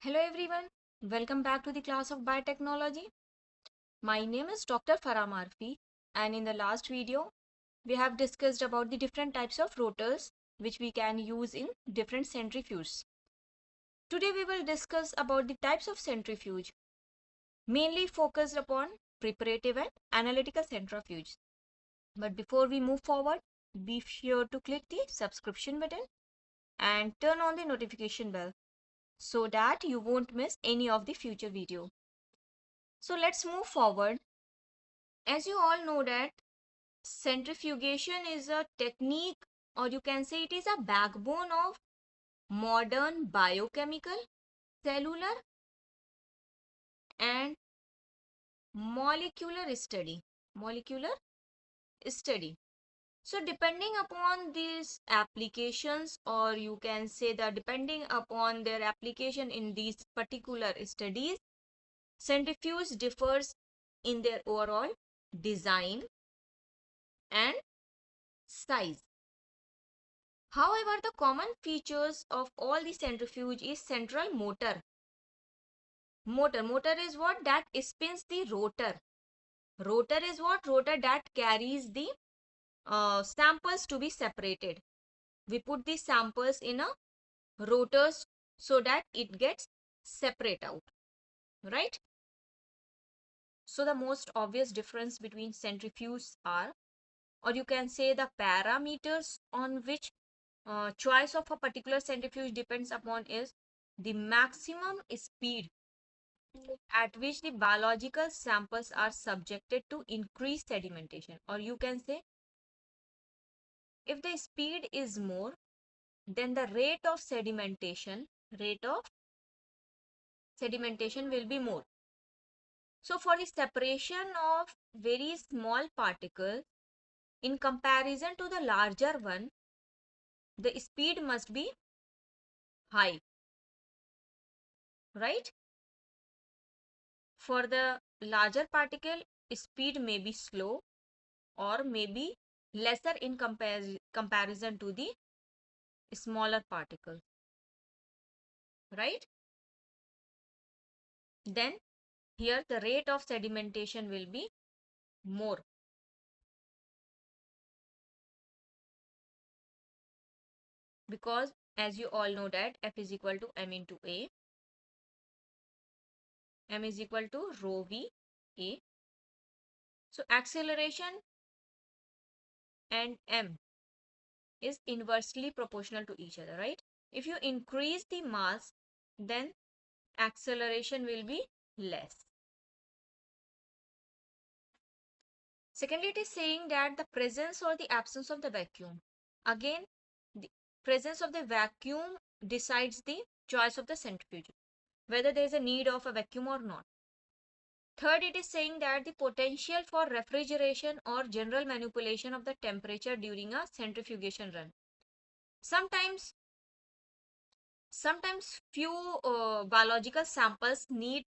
Hello everyone, welcome back to the class of biotechnology. My name is Dr. Farah Maarfi, and in the last video we have discussed about the different types of rotors which we can use in different centrifuges. Today we will discuss about the types of centrifuge, mainly focused upon preparative and analytical centrifuges. But before we move forward, be sure to click the subscription button and turn on the notification bell so that you won't miss any of the future video. So let's move forward. As you all know that centrifugation is a technique, or you can say it is a backbone of modern biochemical, cellular and molecular study. Molecular study. So depending upon these applications, or you can say that depending upon their application in these particular studies, centrifuge differs in their overall design and size. However, the common features of all the centrifuge is central motor. Motor is what? That spins the rotor. Rotor is what? Rotor that carries the samples to be separated. We put the samples in a rotors so that it gets separate out, right? So the most obvious difference between centrifuges are, or you can say the parameters on which choice of a particular centrifuge depends upon is the maximum speed at which the biological samples are subjected to increased sedimentation, or you can say if the speed is more, then the rate of sedimentation will be more. So for the separation of very small particles in comparison to the larger one, the speed must be high, right? For the larger particle, speed may be slow or may be lesser in comparison to the smaller particle, right? Then here the rate of sedimentation will be more. Because as you all know that F is equal to M into A, M is equal to rho V A. So acceleration and M is inversely proportional to each other, right? If you increase the mass, then acceleration will be less. Secondly, it is saying that the presence or the absence of the vacuum. Again, the presence of the vacuum decides the choice of the centrifuge, whether there is a need of a vacuum or not. Third, it is saying that the potential for refrigeration or general manipulation of the temperature during a centrifugation run. Sometimes few biological samples need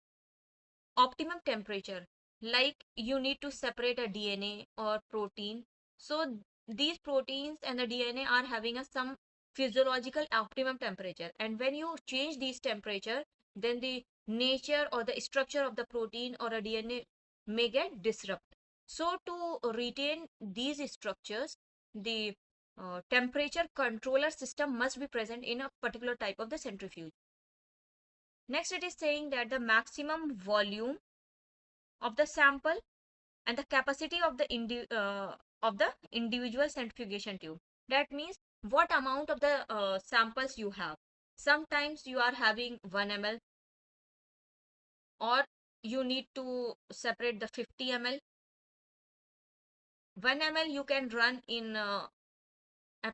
optimum temperature, like you need to separate a DNA or protein. So these proteins and the DNA are having a some physiological optimum temperature, and when you change these temperature, then the nature or the structure of the protein or a DNA may get disrupted. So to retain these structures, the temperature controller system must be present in a particular type of the centrifuge. Next, it is saying that the maximum volume of the sample and the capacity of the individual centrifugation tube. That means what amount of the samples you have. Sometimes you are having 1 ml, or you need to separate the 50 ml. 1 ml you can run in up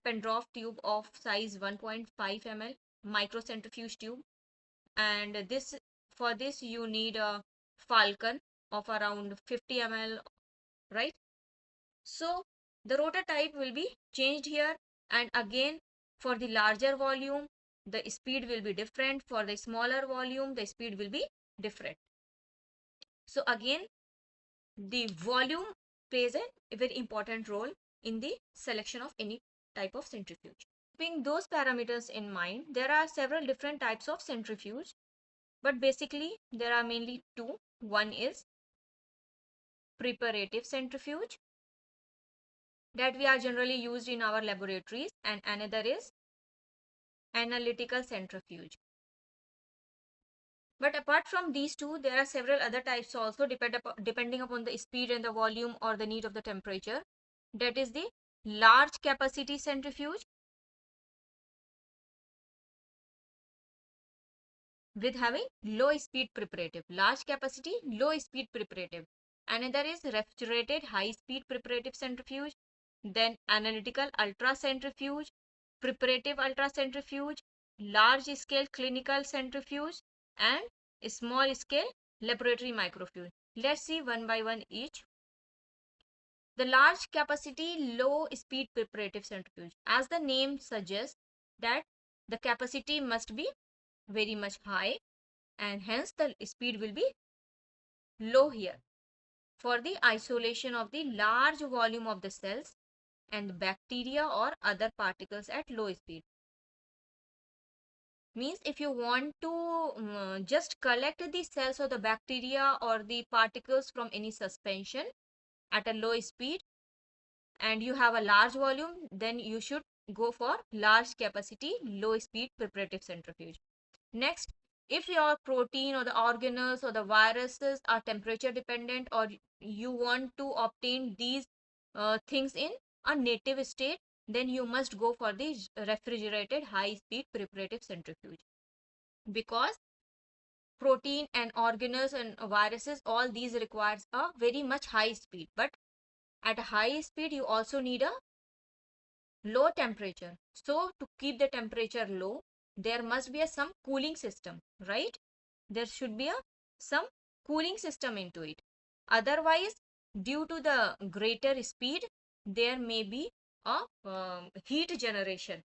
and drop tube of size 1.5 ml microcentrifuge tube, and this for this you need a falcon of around 50 ml, right? So the rotor type will be changed here, and again for the larger volume the speed will be different, for the smaller volume the speed will be different. So again the volume plays a very important role in the selection of any type of centrifuge. Keeping those parameters in mind, there are several different types of centrifuge. But basically there are mainly two. One is preparative centrifuge that we are generally used in our laboratories, and another is analytical centrifuge. But apart from these two, there are several other types also depending upon the speed and the volume or the need of the temperature. That is the large capacity centrifuge with having low speed preparative. Large capacity, low speed preparative. Another is refrigerated high speed preparative centrifuge. Then analytical ultracentrifuge, preparative ultracentrifuge, large scale clinical centrifuge, and small scale laboratory microfuge. Let's see one by one each. The large capacity low speed preparative centrifuge. As the name suggests that the capacity must be very much high and hence the speed will be low here for the isolation of the large volume of the cells and bacteria or other particles at low speed. Means if you want to just collect the cells or the bacteria or the particles from any suspension at a low speed and you have a large volume, then you should go for large capacity low speed preparative centrifuge. Next, if your protein or the organelles or the viruses are temperature dependent or you want to obtain these things in a native state, then you must go for the refrigerated high speed preparative centrifuge, because protein and organelles and viruses, all these requires a very much high speed, but at a high speed you also need a low temperature. So to keep the temperature low, there must be some cooling system, right? There should be some cooling system into it. Otherwise, due to the greater speed, there may be a heat generation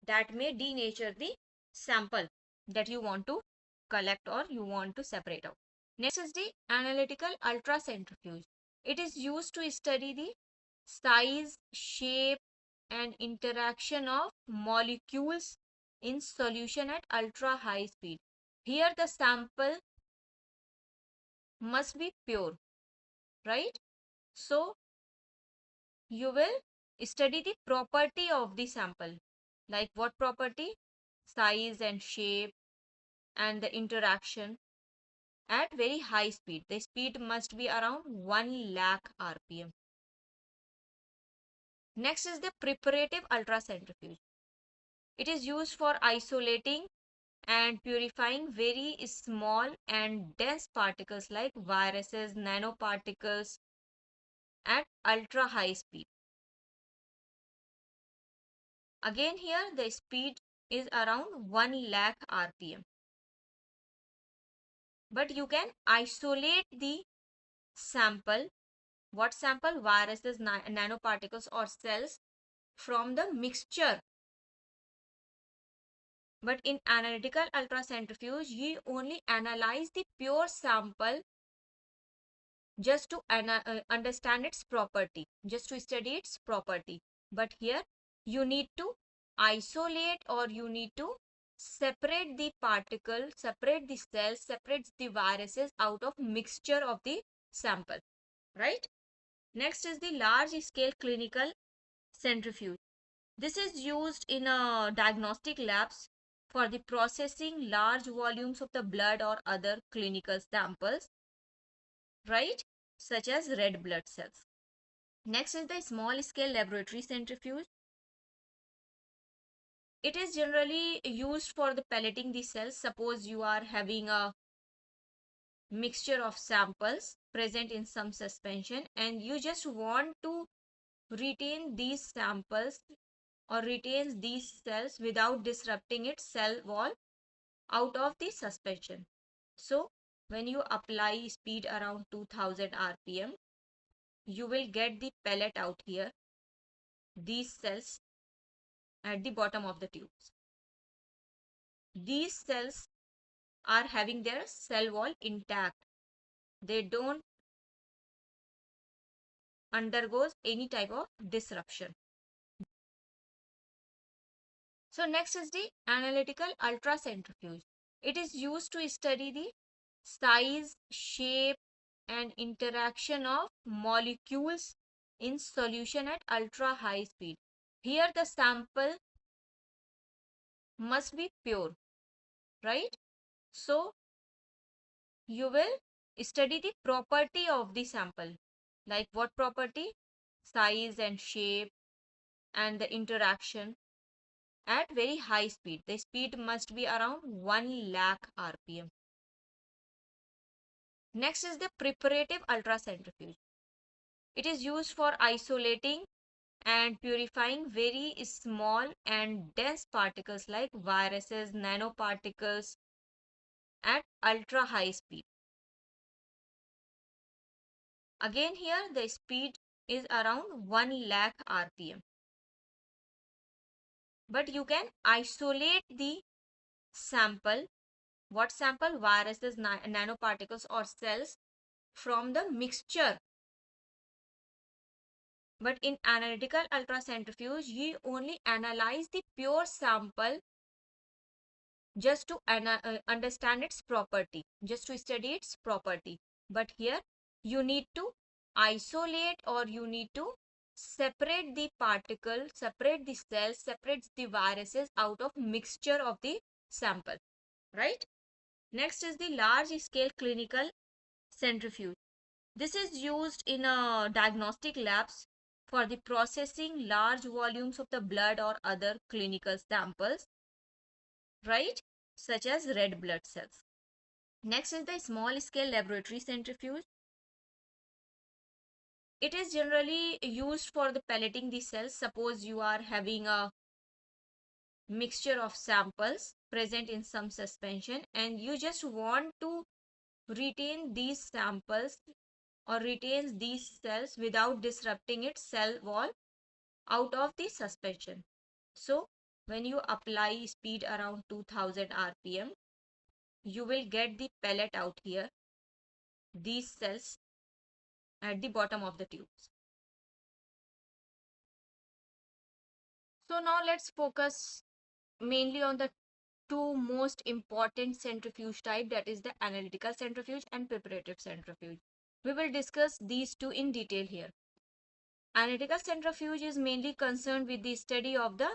that may denature the sample that you want to collect or you want to separate out. Next is the analytical ultracentrifuge. It is used to study the size, shape, and interaction of molecules in solution at ultra high speed. Here the sample must be pure, right? So you will study the property of the sample. Like what property? Size and shape and the interaction at very high speed. The speed must be around 1 lakh RPM. Next is the preparative ultracentrifuge. It is used for isolating and purifying very small and dense particles like viruses, nanoparticles at ultra high speed. Again here the speed is around 1 lakh RPM. But you can isolate the sample. What sample? Viruses, nanoparticles or cells from the mixture. But in analytical ultracentrifuge, you only analyze the pure sample just to understand its property, just to study its property. But here you need to isolate or you need to separate the particle, separate the cells, separate the viruses out of mixture of the sample, right? Next is the large scale clinical centrifuge. This is used in diagnostic labs for the processing large volumes of the blood or other clinical samples, right? Such as red blood cells. Next is the small scale laboratory centrifuge. It is generally used for the pelleting the cells. Suppose you are having a mixture of samples present in some suspension and you just want to retain these samples or retains these cells without disrupting its cell wall out of the suspension. So when you apply speed around 2000 RPM, you will get the pellet out here, these cells at the bottom of the tubes. These cells are having their cell wall intact. They don't undergoes any type of disruption. So next is the analytical ultracentrifuge. It is used to study the size, shape, and interaction of molecules in solution at ultra high speed. Here the sample must be pure, right? So you will study the property of the sample. Like what property? Size and shape and the interaction at very high speed. The speed must be around 1 lakh RPM. Next is the preparative ultracentrifuge. It is used for isolating and purifying very small and dense particles like viruses, nanoparticles at ultra high speed. Again here the speed is around 1 lakh RPM. But you can isolate the sample. What sample? Viruses, nanoparticles or cells from the mixture. But in analytical ultracentrifuge, you only analyze the pure sample just to understand its property, just to study its property. But here you need to isolate or you need to separate the particle, separate the cells, separate the viruses out of mixture of the sample, right? Next is the large scale clinical centrifuge. This is used in diagnostic labs for the processing large volumes of the blood or other clinical samples, right? Such as red blood cells. Next is the small scale laboratory centrifuge. It is generally used for the pelleting the cells. Suppose you are having a mixture of samples present in some suspension and you just want to retain these samples or retains these cells without disrupting its cell wall out of the suspension. So when you apply speed around 2000 RPM, you will get the pellet out here, these cells at the bottom of the tubes. So now let's focus mainly on the two most important centrifuge type, that is the analytical centrifuge and preparative centrifuge. We will discuss these two in detail here. Analytical centrifuge is mainly concerned with the study of the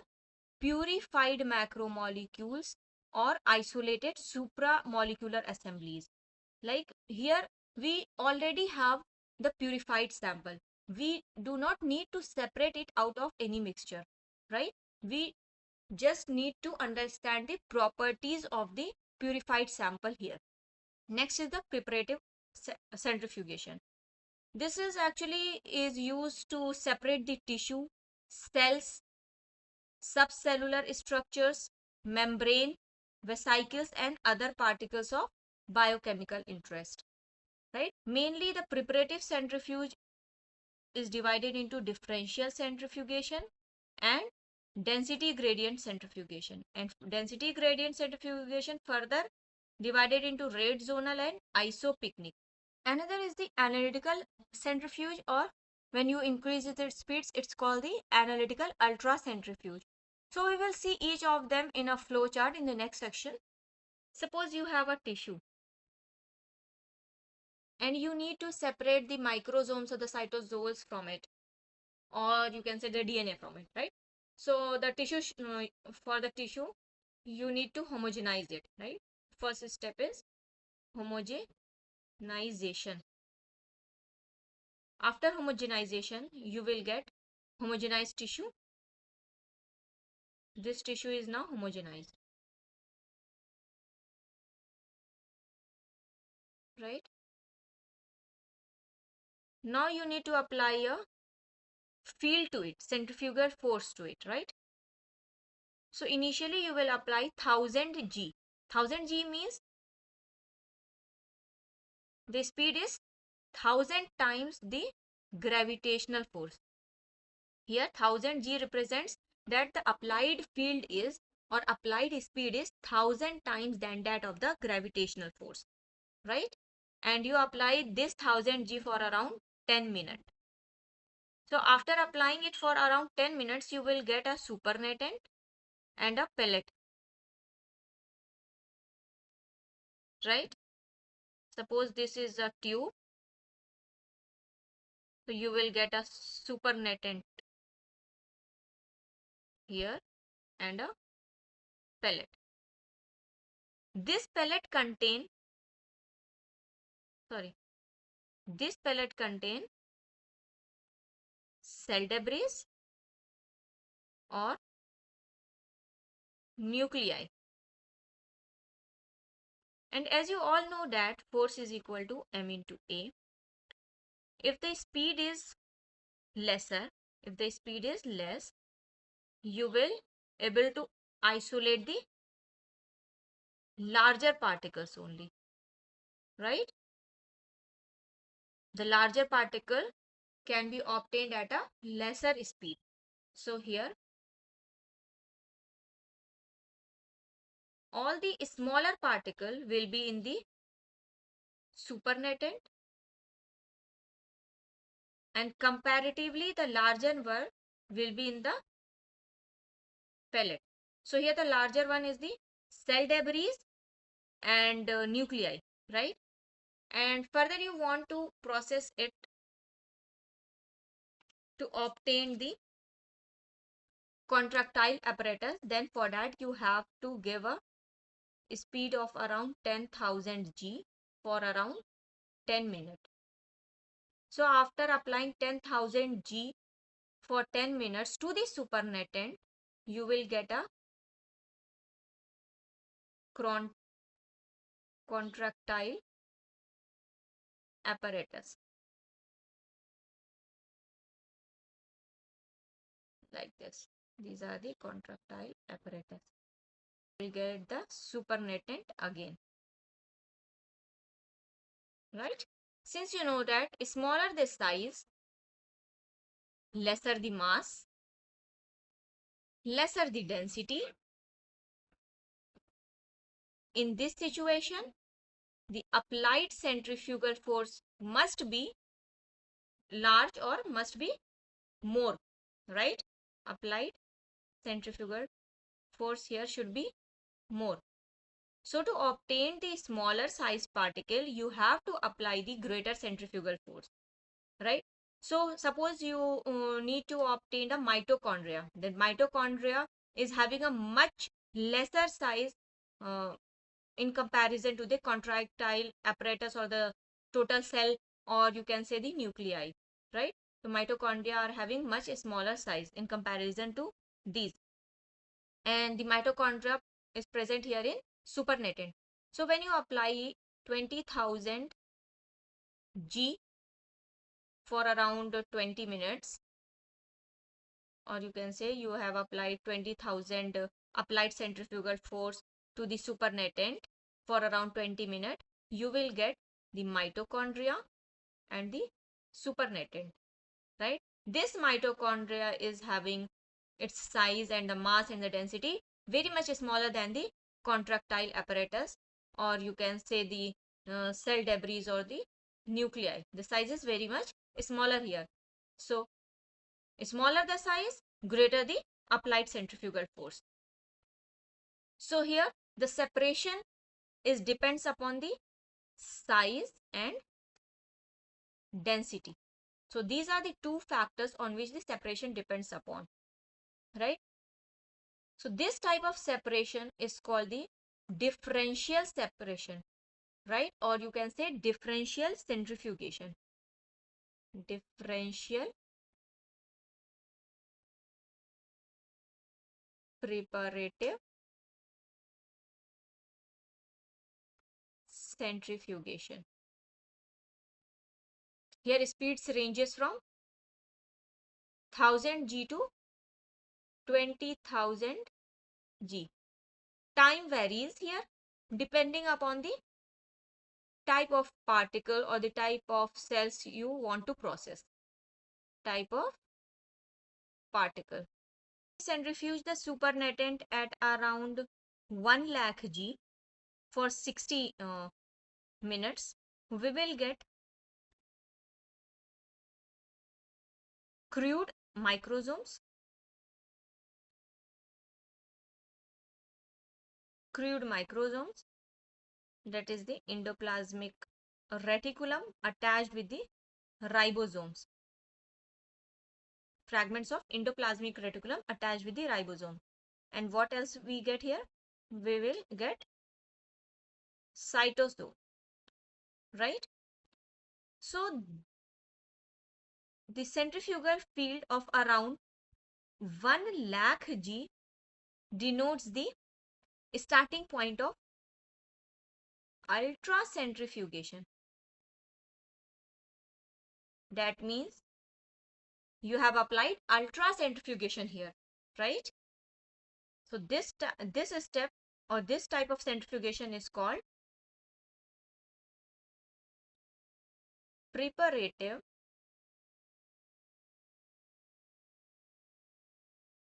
purified macromolecules or isolated supramolecular assemblies. Like here we already have the purified sample. We do not need to separate it out of any mixture, right? We just need to understand the properties of the purified sample here. Next is the preparative centrifugation. This is actually is used to separate the tissue, cells, subcellular structures, membrane, vesicles and other particles of biochemical interest, right? Mainly the preparative centrifuge is divided into differential centrifugation and density gradient centrifugation, and density gradient centrifugation further divided into rate zonal and isopycnic. Another is the analytical centrifuge, or when you increase its speeds, it's called the analytical ultracentrifuge. So we will see each of them in a flow chart in the next section. Suppose you have a tissue and you need to separate the microsomes or the cytozoals from it, or you can say the DNA from it, right? So the tissue, for the tissue, you need to homogenize it, right? First step is homogenization. After homogenization, you will get homogenized tissue. This tissue is now homogenized, right? Now you need to apply a field to it, centrifugal force to it, right? So initially you will apply 1000 G. 1000 G means the speed is 1000 times the gravitational force. Here 1000 G represents that the applied field is, or applied speed is 1000 times than that of the gravitational force, right? And you apply this 1000 G for around 10 minutes. So after applying it for around 10 minutes, you will get a supernatant and a pellet. right? Suppose this is a tube, so you will get a supernatant here and a pellet. This pellet contain, sorry, this pellet contain cell debris or nuclei. And as you all know that force is equal to m into a. If the speed is lesser, if the speed is less, you will able to isolate the larger particles only, right? The larger particle can be obtained at a lesser speed. So here all the smaller particle will be in the supernatant and comparatively the larger one will be in the pellet. So here the larger one is the cell debris and nuclei, right? And further you want to process it to obtain the contractile apparatus, then for that you have to give a speed of around 10,000 G for around 10 minutes. So after applying 10,000 G for 10 minutes to the supernatant, you will get a contractile apparatus like this. These are the contractile apparatus. You will get the supernatant again, right? Since you know that smaller the size, lesser the mass, lesser the density. In this situation, the applied centrifugal force must be large or must be more, right? Applied centrifugal force here should be more. So to obtain the smaller size particle, you have to apply the greater centrifugal force, right? So suppose you need to obtain a mitochondria. Then mitochondria is having a much lesser size uh, in comparison to the contractile apparatus or the total cell, or you can say the nuclei, right? The mitochondria are having much smaller size in comparison to these, and the mitochondria is present here in supernatant. So when you apply 20,000 G for around 20 minutes, or you can say you have applied 20,000 applied centrifugal force to the supernatant for around 20 minutes, you will get the mitochondria and the supernatant, right? This mitochondria is having its size and the mass and the density very much smaller than the contractile apparatus, or you can say the cell debris or the nuclei. The size is very much smaller here. So smaller the size, greater the applied centrifugal force. So here the separation is depends upon the size and density. So these are the two factors on which the separation depends upon, right? So this type of separation is called the differential separation, right? Or you can say differential centrifugation. Differential preparative centrifugation. Here speeds ranges from 1000 G to 20,000 G. Time varies here depending upon the type of particle or the type of cells you want to process. Type of particle. Centrifuge the supernatant at around 1 lakh G for 60 minutes. We will get crude microsomes, that is the endoplasmic reticulum attached with the ribosomes. Fragments of endoplasmic reticulum attached with the ribosome. And what else we get here? We will get cytosol, right? So the centrifugal field of around 1 lakh G denotes the starting point of ultracentrifugation. That means you have applied ultracentrifugation here, right? So this step or this type of centrifugation is called preparative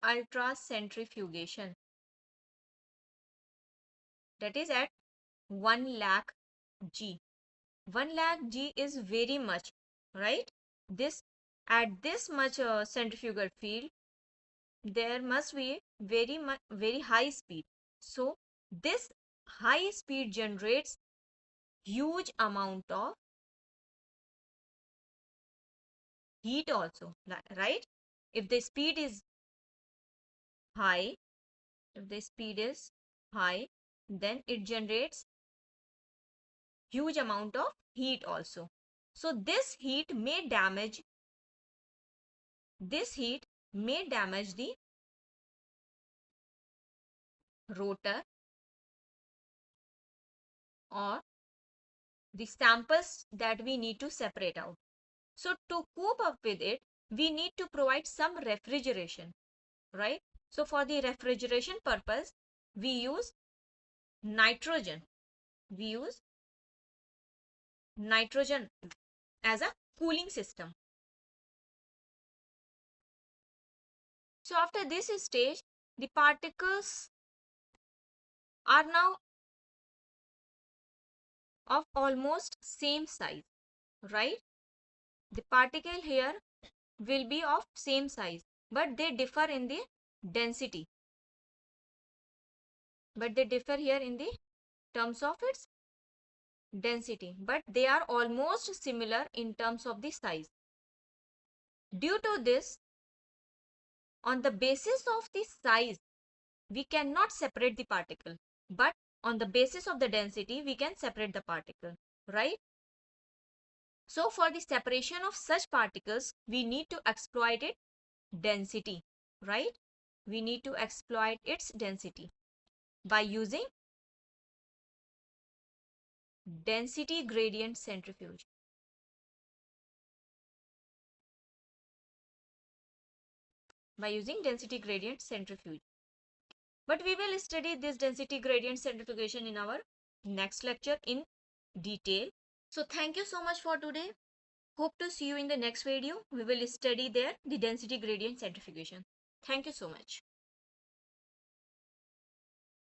ultracentrifugation. That is at 1 lakh G. 1 lakh G is very much, right? This at this much centrifugal field, there must be very high speed. So this high speed generates huge amount of heat also, right? If the speed is high, if the speed is high, then it generates huge amount of heat also. So this heat may damage the rotor or the samples that we need to separate out. So to cope up with it, we need to provide some refrigeration, right? So for the refrigeration purpose, we use nitrogen. We use nitrogen as a cooling system. So after this stage, the particles are now of almost same size, right? The particle here will be of same size, but they differ in the density. But they differ here in the terms of its density, but they are almost similar in terms of the size. Due to this, on the basis of the size, we cannot separate the particle, but on the basis of the density, we can separate the particle, right? So for the separation of such particles, we need to exploit its density, right? We need to exploit its density by using density gradient centrifuge. By using density gradient centrifuge. But we will study this density gradient centrifugation in our next lecture in detail. So thank you so much for today. Hope to see you in the next video. We will study there the density gradient centrifugation. Thank you so much.